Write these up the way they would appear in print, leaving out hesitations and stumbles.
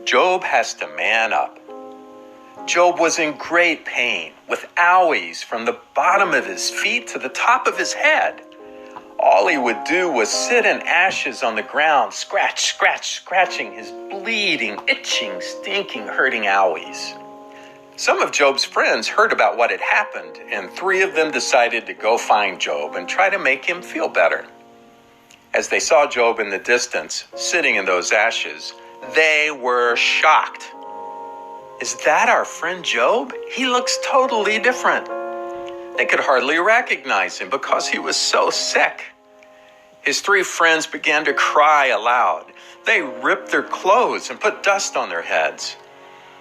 Job has to man up. Job was in great pain, with owies from the bottom of his feet to the top of his head. All he would do was sit in ashes on the ground, scratching his bleeding, itching, stinking, hurting owies. Some of Job's friends heard about what had happened, and 3 of them decided to go find Job and try to make him feel better. As they saw Job in the distance, sitting in those ashes, they were shocked. "Is that our friend Job? He looks totally different." They could hardly recognize him because he was so sick. His 3 friends began to cry aloud. They ripped their clothes and put dust on their heads.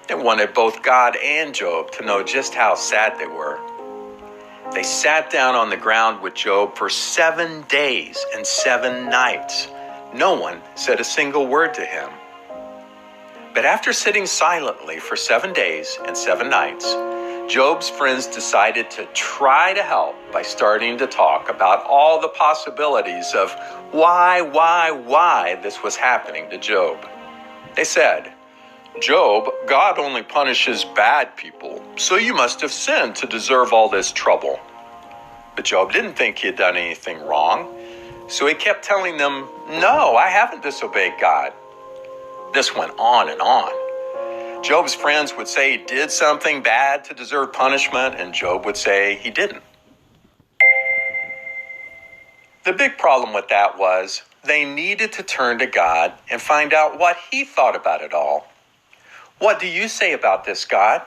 They wanted both God and Job to know just how sad they were. They sat down on the ground with Job for 7 days and 7 nights. No one said a single word to him. But after sitting silently for 7 days and 7 nights, Job's friends decided to try to help by starting to talk about all the possibilities of why this was happening to Job. They said, "Job, God only punishes bad people, so you must have sinned to deserve all this trouble." But Job didn't think he had done anything wrong, so he kept telling them, "No, I haven't disobeyed God." This went on and on. Job's friends would say he did something bad to deserve punishment, and Job would say he didn't. The big problem with that was they needed to turn to God and find out what he thought about it all. "What do you say about this, God?"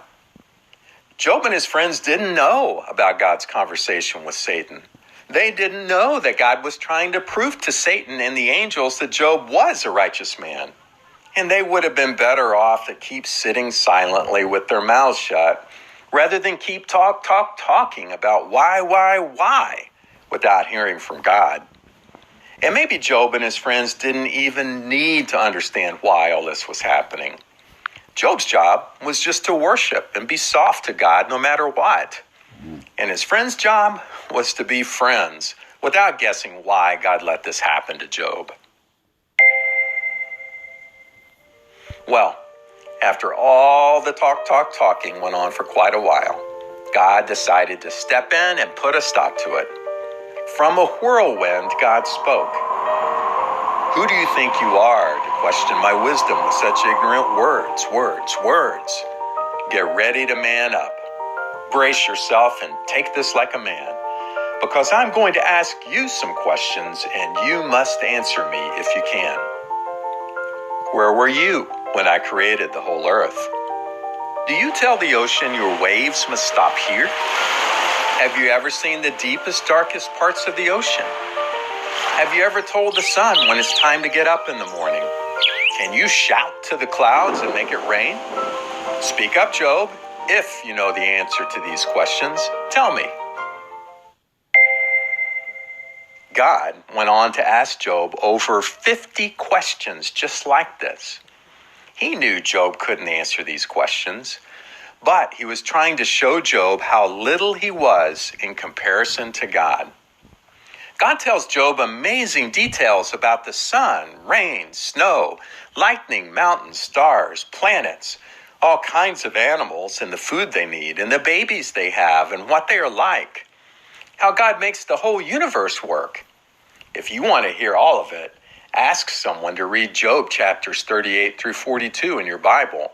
Job and his friends didn't know about God's conversation with Satan. They didn't know that God was trying to prove to Satan and the angels that Job was a righteous man. And they would have been better off to keep sitting silently with their mouths shut rather than keep talking about why without hearing from God. And maybe Job and his friends didn't even need to understand why all this was happening. Job's job was just to worship and be soft to God no matter what. And his friend's job was to be friends without guessing why God let this happen to Job. Well, after all the talking went on for quite a while, God decided to step in and put a stop to it. From a whirlwind, God spoke. "Who do you think you are to question my wisdom with such ignorant words? Get ready to man up. Brace yourself and take this like a man, because I'm going to ask you some questions and you must answer me if you can. Where were you when I created the whole earth? Do you tell the ocean your waves must stop here? Have you ever seen the deepest, darkest parts of the ocean? Have you ever told the sun when it's time to get up in the morning? Can you shout to the clouds and make it rain? Speak up, Job. If you know the answer to these questions, tell me." God went on to ask Job over 50 questions just like this. He knew Job couldn't answer these questions, but he was trying to show Job how little he was in comparison to God. God tells Job amazing details about the sun, rain, snow, lightning, mountains, stars, planets, all kinds of animals and the food they need and the babies they have and what they are like. How God makes the whole universe work. If you want to hear all of it, ask someone to read Job chapters 38 through 42 in your Bible.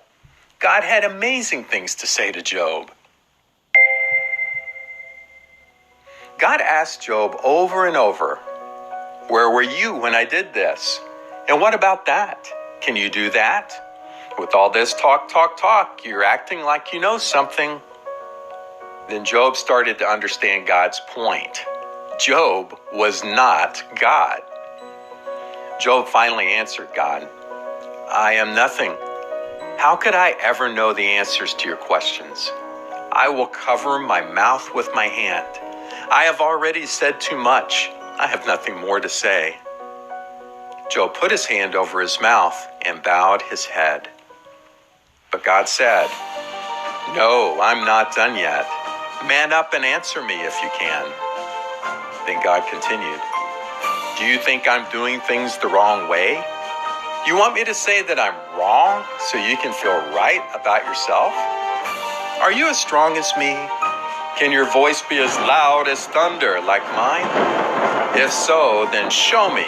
God had amazing things to say to Job. God asked Job over and over, "Where were you when I did this? And what about that? Can you do that? With all this talk, you're acting like you know something." Then Job started to understand God's point. Job was not God. Job finally answered God, "I am nothing. How could I ever know the answers to your questions? I will cover my mouth with my hand. I have already said too much. I have nothing more to say." Job put his hand over his mouth and bowed his head. But God said, "No, I'm not done yet. Man up and answer me if you can." Then God continued, "Do you think I'm doing things the wrong way? You want me to say that I'm wrong so you can feel right about yourself? Are you as strong as me? Can your voice be as loud as thunder like mine? If so, then show me.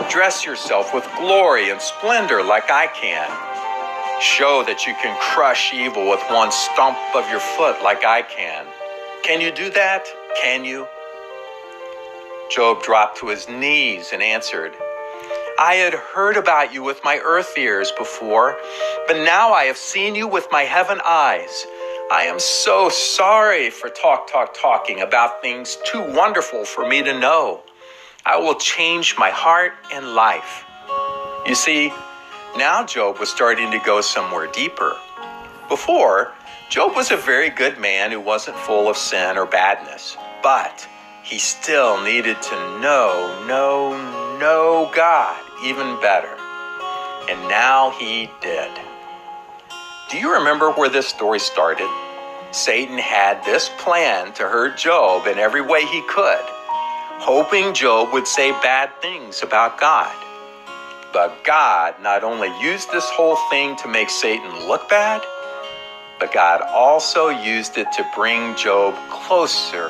Dress yourself with glory and splendor like I can. Show that you can crush evil with one stomp of your foot like I can. Can you do that? Can you? Job dropped to his knees and answered, I had heard about you with my earth ears before, but now I have seen you with my heaven eyes. I am so sorry for talking about things too wonderful for me to know. I will change my heart and life. You see, now Job was starting to go somewhere deeper. Before, Job was a very good man who wasn't full of sin or badness, but he still needed to know God even better. And now he did. Do you remember where this story started? Satan had this plan to hurt Job in every way he could, hoping Job would say bad things about God. But God not only used this whole thing to make Satan look bad, but God also used it to bring Job closer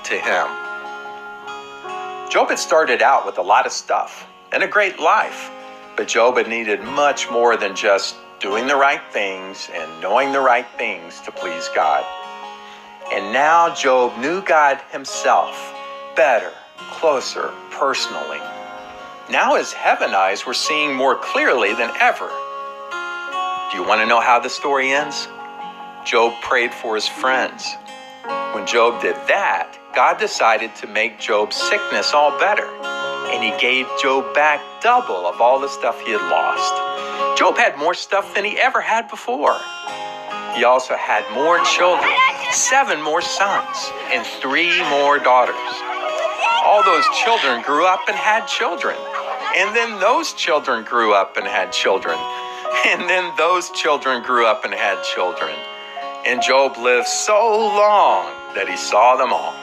to him. Job had started out with a lot of stuff and a great life, but Job had needed much more than just doing the right things and knowing the right things to please God. And now Job knew God himself better, closer, personally. Now his heaven eyes were seeing more clearly than ever. Do you want to know how the story ends? Job prayed for his friends. When Job did that, God decided to make Job's sickness all better, and he gave Job back double of all the stuff he had lost. Job had more stuff than he ever had before. He also had more children, 7 more sons, and 3 more daughters. All those children grew up and had children. And then those children grew up and had children. And then those children grew up and had children. And Job lived so long that he saw them all.